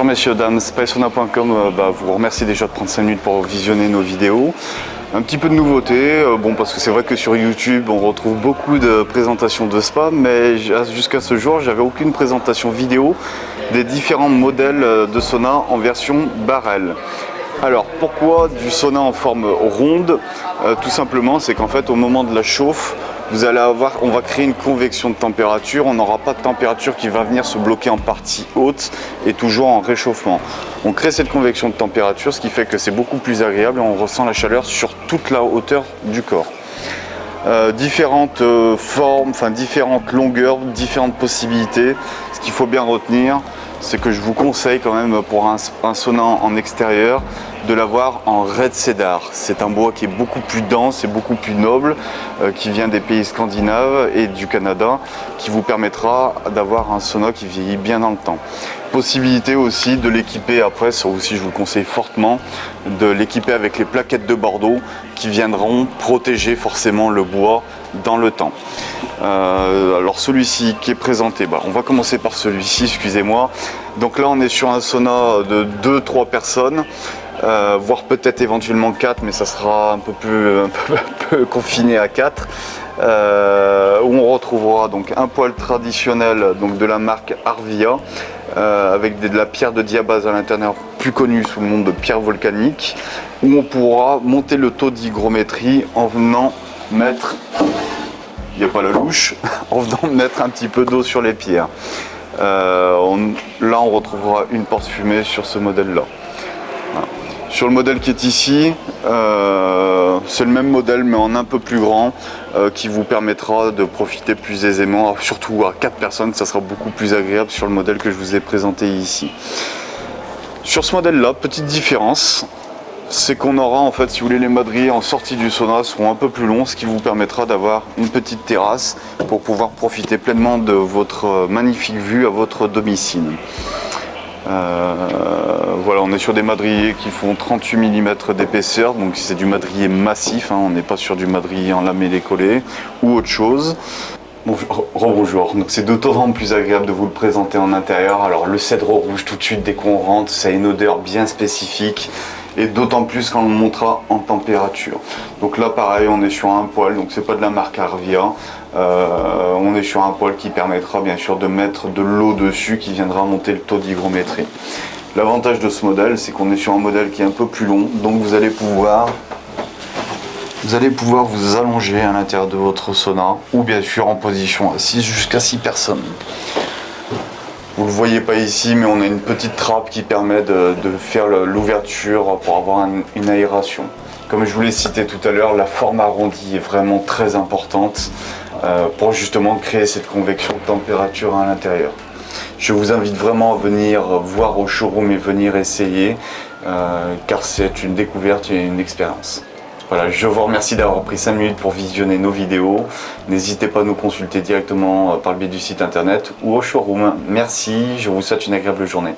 Bonjour messieurs, dames, SpaceSauna.com vous remercie déjà de prendre 5 minutes pour visionner nos vidéos. Un petit peu de nouveauté, parce que c'est vrai que sur YouTube on retrouve beaucoup de présentations de spa, mais jusqu'à ce jour j'avais aucune présentation vidéo des différents modèles de sauna en version barrel. Alors pourquoi du sauna en forme ronde? Tout simplement c'est qu'en fait au moment de la chauffe, on va créer une convection de température, on n'aura pas de température qui va venir se bloquer en partie haute et toujours en réchauffement. On crée cette convection de température, ce qui fait que c'est beaucoup plus agréable et on ressent la chaleur sur toute la hauteur du corps. Différentes formes, différentes longueurs, différentes possibilités. Ce qu'il faut bien retenir, c'est que je vous conseille quand même pour un sauna en extérieur de l'avoir en red cedar. C'est un bois qui est beaucoup plus dense et beaucoup plus noble, qui vient des pays scandinaves et du Canada, qui vous permettra d'avoir un sauna qui vieillit bien dans le temps. Possibilité aussi de l'équiper après, ça aussi je vous le conseille fortement, de l'équiper avec les plaquettes de Bordeaux qui viendront protéger forcément le bois dans le temps. Alors celui-ci qui est présenté, on va commencer par celui-ci, excusez-moi. Donc là on est sur un sauna de 2-3 personnes, voire peut-être éventuellement 4, mais ça sera un peu confiné à 4. Où on retrouvera donc un poêle traditionnel de la marque Arvia, avec de la pierre de diabase à l'intérieur, plus connue sous le nom de pierre volcanique, où on pourra monter le taux d'hygrométrie en venant mettre, il n'y a pas la louche, en venant mettre un petit peu d'eau sur les pierres. Là on retrouvera une porte-fumée sur ce modèle là. Voilà. Sur le modèle qui est ici, c'est le même modèle mais en un peu plus grand, qui vous permettra de profiter plus aisément, surtout à 4 personnes, ça sera beaucoup plus agréable sur le modèle que je vous ai présenté ici. Sur ce modèle là, petite différence, c'est qu'on aura en fait, si vous voulez, les madriers en sortie du sauna seront un peu plus longs, ce qui vous permettra d'avoir une petite terrasse pour pouvoir profiter pleinement de votre magnifique vue à votre domicile. Voilà, on est sur des madriers qui font 38 mm d'épaisseur, donc c'est du madrier massif, on n'est pas sur du madrier en lamellé décollé ou autre chose. Bonjour, donc c'est d'autant plus agréable de vous le présenter en intérieur. Alors le cèdre rouge tout de suite dès qu'on rentre, ça a une odeur bien spécifique et d'autant plus quand on le montera en température. Donc là pareil, on est sur un poêle, donc c'est pas de la marque Arvia, on est sur un poêle qui permettra bien sûr de mettre de l'eau dessus qui viendra monter le taux d'hygrométrie. L'avantage de ce modèle, c'est qu'on est sur un modèle qui est un peu plus long, donc vous allez pouvoir vous allonger à l'intérieur de votre sauna ou bien sûr en position assise jusqu'à 6 personnes. Vous ne le voyez pas ici, mais on a une petite trappe qui permet de faire l'ouverture pour avoir une aération. Comme je vous l'ai cité tout à l'heure, la forme arrondie est vraiment très importante pour justement créer cette convection de température à l'intérieur. Je vous invite vraiment à venir voir au showroom et venir essayer, car c'est une découverte et une expérience. Voilà, je vous remercie d'avoir pris 5 minutes pour visionner nos vidéos. N'hésitez pas à nous consulter directement par le biais du site internet ou au showroom. Merci, je vous souhaite une agréable journée.